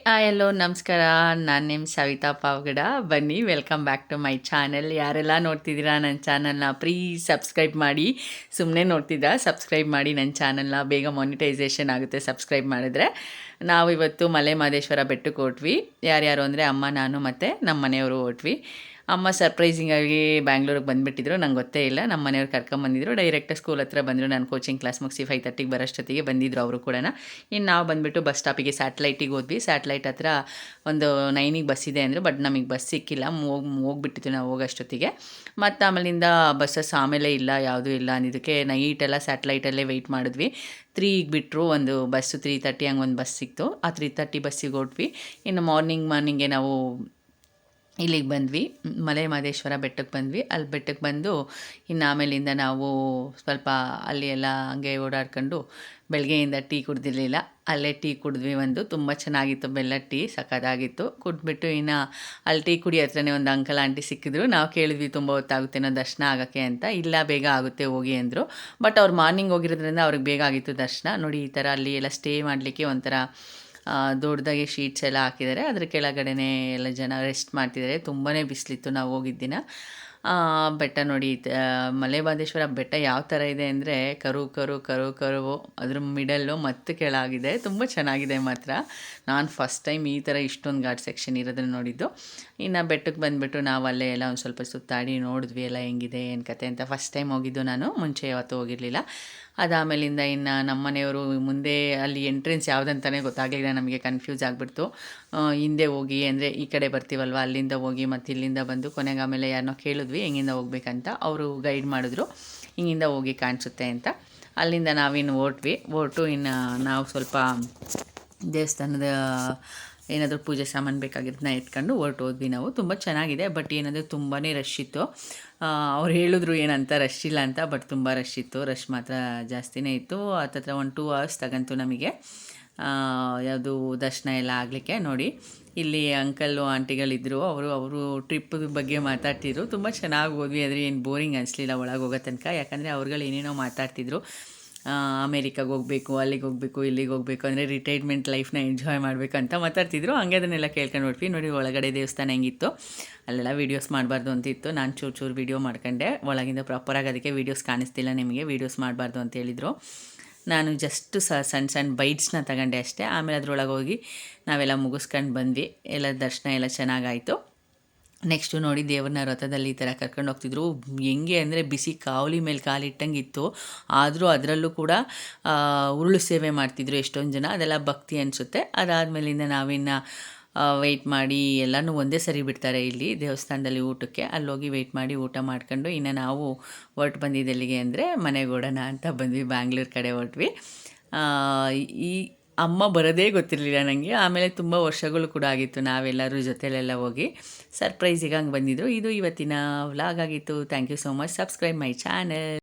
ಎಲ್ಲೋ ನಮಸ್ಕಾರ. ನಾನು ನಿಮ್ಮ ಸವಿತಾ ಪಾವಗಡ. ಬನ್ನಿ, welcome back to my channel. ಯಾರೆಲ್ಲ ನೋಡ್ತಿದ್ದೀರಾ ನನ್ನ ಚಾನಲ್ನ ಪ್ಲೀಸ್ ಸಬ್ಸ್ಕ್ರೈಬ್ ಮಾಡಿ. ಸುಮ್ಮನೆ ನೋಡ್ತಿದ್ದ ಸಬ್ಸ್ಕ್ರೈಬ್ ಮಾಡಿ ನನ್ನ ಚಾನಲ್ನ, ಬೇಗ ಮಾನಿಟೈಸೇಷನ್ ಆಗುತ್ತೆ ಸಬ್ಸ್ಕ್ರೈಬ್ ಮಾಡಿದ್ರೆ. ನಾವು ಇವತ್ತು ಮಲೆ ಮಹದೇಶ್ವರ ಬೆಟ್ಟಕ್ಕೆ ಹೊರಟ್ವಿ. ಯಾರ್ಯಾರು ಅಂದರೆ ಅಮ್ಮ, ನಾನು ಮತ್ತು ನಮ್ಮ ಮನೆಯವರು ಹೊರಟ್ವಿ. ಅಮ್ಮ ಸರ್ಪ್ರೈಸಿಂಗಾಗಿ ಬ್ಯಾಂಗ್ಳೂರಿಗೆ ಬಂದುಬಿಟ್ಟಿದ್ರು, ನಂಗೆ ಗೊತ್ತೇ ಇಲ್ಲ. ನಮ್ಮ ಮನೆಯವ್ರು ಕರ್ಕೊಂಬಂದಿದ್ರು, ಡೈರೆಕ್ಟ್ ಸ್ಕೂಲ್ ಹತ್ರ ಬಂದರು. ನಾನು ಕೋಚಿಂಗ್ ಕ್ಲಾಸ್ ಮುಗಿಸಿ 5:30ಗೆ ಬರೋಷ್ಟೊತ್ತಿಗೆ ಬಂದಿದ್ರು ಅವರು ಕೂಡ. ಇನ್ನು ನಾವು ಬಂದುಬಿಟ್ಟು ಬಸ್ ಸ್ಟಾಪಿಗೆ ಸ್ಯಾಟ್ಲೈಟಿಗೆ ಹೋದ್ವಿ. ಸ್ಯಾಟ್ಲೈಟ್ ಹತ್ರ ಒಂದು 9ಗೆ ಬಸ್ ಇದೆ ಅಂದರು, ಬಟ್ ನಮಗೆ ಬಸ್ ಸಿಕ್ಕಿಲ್ಲ. ಹೋಗ್ಬಿಟ್ಟಿತ್ತು ನಾವು ಹೋಗೋಷ್ಟೊತ್ತಿಗೆ. ಮತ್ತು ಆಮೇಲಿಂದ ಬಸ್ಸಸ್ ಆಮೇಲೆ ಇಲ್ಲ, ಯಾವುದೂ ಇಲ್ಲ ಅಂದಿದ್ದಕ್ಕೆ ನೈಟೆಲ್ಲ ಸ್ಯಾಟ್ಲೈಟಲ್ಲೇ ವೆಯ್ಟ್ ಮಾಡಿದ್ವಿ. 3ಗೆ ಬಿಟ್ಟರು, ಒಂದು ಬಸ್ಸು 3:30 ಹಂಗೆ ಒಂದು ಬಸ್ ಸಿಕ್ತು. ಆ 3:30 ಬಸ್ಸಿಗೆ ಹೊರಟ್ವಿ. ಇನ್ನು ಮಾರ್ನಿಂಗ್ಗೆ ನಾವು ಇಲ್ಲಿಗೆ ಬಂದ್ವಿ, ಮಲೆ ಮಹದೇಶ್ವರ ಬೆಟ್ಟಕ್ಕೆ ಬಂದ್ವಿ. ಅಲ್ಲಿ ಬೆಟ್ಟಕ್ಕೆ ಬಂದು ಇನ್ನು ಆಮೇಲಿಂದ ನಾವು ಸ್ವಲ್ಪ ಅಲ್ಲಿ ಎಲ್ಲ ಹಂಗೆ ಓಡಾಡ್ಕೊಂಡು, ಬೆಳಗ್ಗೆಯಿಂದ ಟೀ ಕುಡ್ದಿರಲಿಲ್ಲ, ಅಲ್ಲೇ ಟೀ ಕುಡಿದ್ವಿ. ತುಂಬ ಚೆನ್ನಾಗಿತ್ತು, ಬೆಲ್ಲದ ಟೀ ಸಖತ್ತಾಗಿತ್ತು. ಕುಡಿದ್ಬಿಟ್ಟು ಇನ್ನು ಅಲ್ಲಿ ಟೀ ಕುಡಿ ಹತ್ರನೇ ಒಂದು ಅಂಕಲ್ ಆಂಟಿ ಸಿಕ್ಕಿದ್ರು. ನಾವು ಕೇಳಿದ್ವಿ ತುಂಬ ಹೊತ್ತಾಗುತ್ತೇನೋ ದರ್ಶನ ಆಗೋಕ್ಕೆ ಅಂತ. ಇಲ್ಲ, ಬೇಗ ಆಗುತ್ತೆ ಹೋಗಿ ಅಂದರು. ಬಟ್ ಅವ್ರು ಮಾರ್ನಿಂಗ್ ಹೋಗಿರೋದ್ರಿಂದ ಅವ್ರಿಗೆ ಬೇಗ ಆಗಿತ್ತು ದರ್ಶನ. ನೋಡಿ, ಈ ಥರ ಅಲ್ಲಿ ಎಲ್ಲ ಸ್ಟೇ ಮಾಡಲಿಕ್ಕೆ ಒಂಥರ ದೊಡ್ಡದಾಗಿ ಶೀಟ್ಸ್ ಎಲ್ಲ ಹಾಕಿದ್ದಾರೆ. ಅದ್ರ ಕೆಳಗಡೆನೇ ಎಲ್ಲ ಜನ ರೆಸ್ಟ್ ಮಾಡ್ತಿದ್ದಾರೆ. ತುಂಬಾ ಬಿಸಿಲಿತ್ತು ನಾವು ಹೋಗಿದ್ದ ದಿನ. ಬೆಟ್ಟ ನೋಡಿ, ಮಲೆ ಮಹದೇಶ್ವರ ಬೆಟ್ಟ ಯಾವ ಥರ ಇದೆ ಅಂದರೆ ಕರು ಅದ್ರ ಮಿಡಲ್ಲು ಮತ್ತು ಕೆಳಗಿದೆ. ತುಂಬ ಚೆನ್ನಾಗಿದೆ ಮಾತ್ರ. ನಾನು ಫಸ್ಟ್ ಟೈಮ್ ಈ ಥರ ಇಷ್ಟೊಂದು ಘಾಟ್ ಸೆಕ್ಷನ್ ಇರೋದನ್ನು ನೋಡಿದ್ದು. ಇನ್ನು ಬೆಟ್ಟಕ್ಕೆ ಬಂದುಬಿಟ್ಟು ನಾವು ಅಲ್ಲೇ ಎಲ್ಲ ಒಂದು ಸ್ವಲ್ಪ ಸುತ್ತಾಡಿ ನೋಡಿದ್ವಿ, ಎಲ್ಲ ಹೆಂಗಿದೆ ಏನು ಕತೆ ಅಂತ. ಫಸ್ಟ್ ಟೈಮ್ ಹೋಗಿದ್ದು ನಾನು, ಮುಂಚೆ ಯಾವತ್ತೂ ಹೋಗಿರಲಿಲ್ಲ. ಅದಾದಮೇಲಿಂದ ಇನ್ನು ನಮ್ಮ ಮನೆಯವರು ಮುಂದೆ ಅಲ್ಲಿ ಎಂಟ್ರೆನ್ಸ್ ಯಾವುದಂತಲೇ ಗೊತ್ತಾಗಲಿಲ್ಲ ನಮಗೆ, ಕನ್ಫ್ಯೂಸ್ ಆಗಿಬಿಡ್ತು. ಹಿಂದೆ ಹೋಗಿ ಅಂದರೆ ಈ ಕಡೆ ಬರ್ತೀವಲ್ವ, ಅಲ್ಲಿಂದ ಹೋಗಿ ಮತ್ತು ಇಲ್ಲಿಂದ ಬಂದು ಕೊನೆಗೆ ಆಮೇಲೆ ಯಾರನ್ನೋ ಕೇಳಿದ್ವಿ ಹೆಂಗಿಂದ ಹೋಗ್ಬೇಕಂತ. ಅವರು ಗೈಡ್ ಮಾಡಿದ್ರು, ಹಿಂಗಿಂದ ಹೋಗಿ ಕಾಣಿಸುತ್ತೆ ಅಂತ. ಅಲ್ಲಿಂದ ನಾವಿನ್ನು ಹೊರಟು ಇನ್ನು ನಾವು ಸ್ವಲ್ಪ ದೇವಸ್ಥಾನದ ಏನಾದರೂ ಪೂಜೆ ಸಾಮಾನು ಬೇಕಾಗಿರೋದನ್ನ ಎತ್ಕೊಂಡು ಹೊರಟೋದ್ವಿ ನಾವು. ತುಂಬ ಚೆನ್ನಾಗಿದೆ, ಬಟ್ ಏನಂದರೆ ತುಂಬಾ ರಶ್ ಇತ್ತು. ಅವ್ರು ಹೇಳಿದ್ರು ಏನಂತ ರಶ್ ಇಲ್ಲ ಅಂತ, ಬಟ್ ತುಂಬ ರಶ್ ಇತ್ತು. ರಶ್ ಮಾತ್ರ ಜಾಸ್ತಿನೇ ಇತ್ತು. ಹತ್ತತ್ರ 1-2 ಅವರ್ಸ್ ತಗಂತು ನಮಗೆ ಯಾವುದು ದರ್ಶನ ಎಲ್ಲ ಆಗಲಿಕ್ಕೆ. ನೋಡಿ, ಇಲ್ಲಿ ಅಂಕಲ್ಲು ಆಂಟಿಗಳಿದ್ದರು, ಅವರು ಟ್ರಿಪ್ ಬಗ್ಗೆ ಮಾತಾಡ್ತಿದ್ರು. ತುಂಬ ಚೆನ್ನಾಗಿ ಹೋದ್ವಿ, ಆದರೆ ಏನು ಬೋರಿಂಗ್ ಅನಿಸ್ಲಿಲ್ಲ ಒಳಗೆ ಹೋಗೋ ತನಕ. ಯಾಕಂದರೆ ಅವ್ರುಗಳು ಏನೇನೋ ಮಾತಾಡ್ತಿದ್ರು. ಅಮೇರಿಕಾಗೆ ಹೋಗಬೇಕು, ಅಲ್ಲಿಗೆ ಹೋಗಬೇಕು, ಇಲ್ಲಿಗೆ ಹೋಗಬೇಕು, ಅಂದರೆ ರಿಟೈರ್ಮೆಂಟ್ ಲೈಫ್ನ ಎಂಜಾಯ್ ಮಾಡಬೇಕು ಅಂತ ಮಾತಾಡ್ತಿದ್ರು. ಹಂಗೆ ಅದನ್ನೆಲ್ಲ ಕೇಳ್ಕೊಂಡು ನೋಡ್ವಿ. ನೋಡಿ, ಒಳಗಡೆ ದೇವಸ್ಥಾನ ಹೆಂಗಿತ್ತು. ಅಲ್ಲೆಲ್ಲ ವೀಡಿಯೋಸ್ ಮಾಡಬಾರ್ದು ಅಂತಿತ್ತು. ನಾನು ಚೂರು ವೀಡಿಯೋ ಮಾಡ್ಕೊಂಡೆ ಒಳಗಿಂದ ಪ್ರಾಪರಾಗಿ. ಅದಕ್ಕೆ ವೀಡಿಯೋಸ್ ಕಾಣಿಸ್ತಿಲ್ಲ ನಿಮಗೆ, ವೀಡಿಯೋಸ್ ಮಾಡಬಾರ್ದು ಅಂತ ಹೇಳಿದರು. ನಾನು ಜಸ್ಟ್ ಸಣ್ಣ ಬೈಟ್ಸ್ನ ತಗೊಂಡೆ ಅಷ್ಟೇ. ಆಮೇಲೆ ಅದ್ರೊಳಗೆ ಹೋಗಿ ನಾವೆಲ್ಲ ಮುಗಿಸ್ಕೊಂಡು ಬಂದ್ವಿ. ಎಲ್ಲ ದರ್ಶನ ಎಲ್ಲ ಚೆನ್ನಾಗಾಯಿತು. ನೆಕ್ಸ್ಟು ನೋಡಿ, ದೇವ್ರನ್ನ ರಥದಲ್ಲಿ ಈ ಥರ ಕರ್ಕೊಂಡು ಹೋಗ್ತಿದ್ರು. ಹೆಂಗೆ ಅಂದರೆ ಬಿಸಿ ಕಾವಲಿ ಮೇಲೆ ಕಾಲಿಟ್ಟಂಗೆ ಇತ್ತು. ಆದರೂ ಅದರಲ್ಲೂ ಕೂಡ ಉರುಳು ಸೇವೆ ಮಾಡ್ತಿದ್ರು ಎಷ್ಟೊಂದು ಜನ. ಅದೆಲ್ಲ ಭಕ್ತಿ ಅನಿಸುತ್ತೆ. ಅದಾದಮೇಲಿಂದ ನಾವಿನ್ನು ವೆಯ್ಟ್ ಮಾಡಿ, ಎಲ್ಲನೂ ಒಂದೇ ಸರಿ ಬಿಡ್ತಾರೆ ಇಲ್ಲಿ ದೇವಸ್ಥಾನದಲ್ಲಿ ಊಟಕ್ಕೆ. ಅಲ್ಲೋಗಿ ವೆಯ್ಟ್ ಮಾಡಿ ಊಟ ಮಾಡ್ಕೊಂಡು ಇನ್ನು ನಾವು ಹೊರಟು ಬಂದಿದ್ದು ಎಲ್ಲಿಗೆ ಅಂದರೆ ಮನೆಗೆ ಓಡೋಣ ಅಂತ ಬಂದ್ವಿ. ಬ್ಯಾಂಗ್ಳೂರು ಕಡೆ ಹೊರಟ್ವಿ. ಈ ಅಮ್ಮ ಬರೋದೇ ಗೊತ್ತಿರಲಿಲ್ಲ ನನಗೆ. ಆಮೇಲೆ ತುಂಬ ವರ್ಷಗಳು ಕೂಡ ಆಗಿತ್ತು ನಾವೆಲ್ಲರೂ ಜೊತೆಲೆಲ್ಲ ಹೋಗಿ. ಸರ್ಪ್ರೈಸಿಗೆ ಹಂಗೆ ಬಂದಿದ್ರು. ಇದು ಇವತ್ತಿನ ವ್ಲಾಗ್ ಆಗಿತ್ತು. Thank you so much. Subscribe my channel.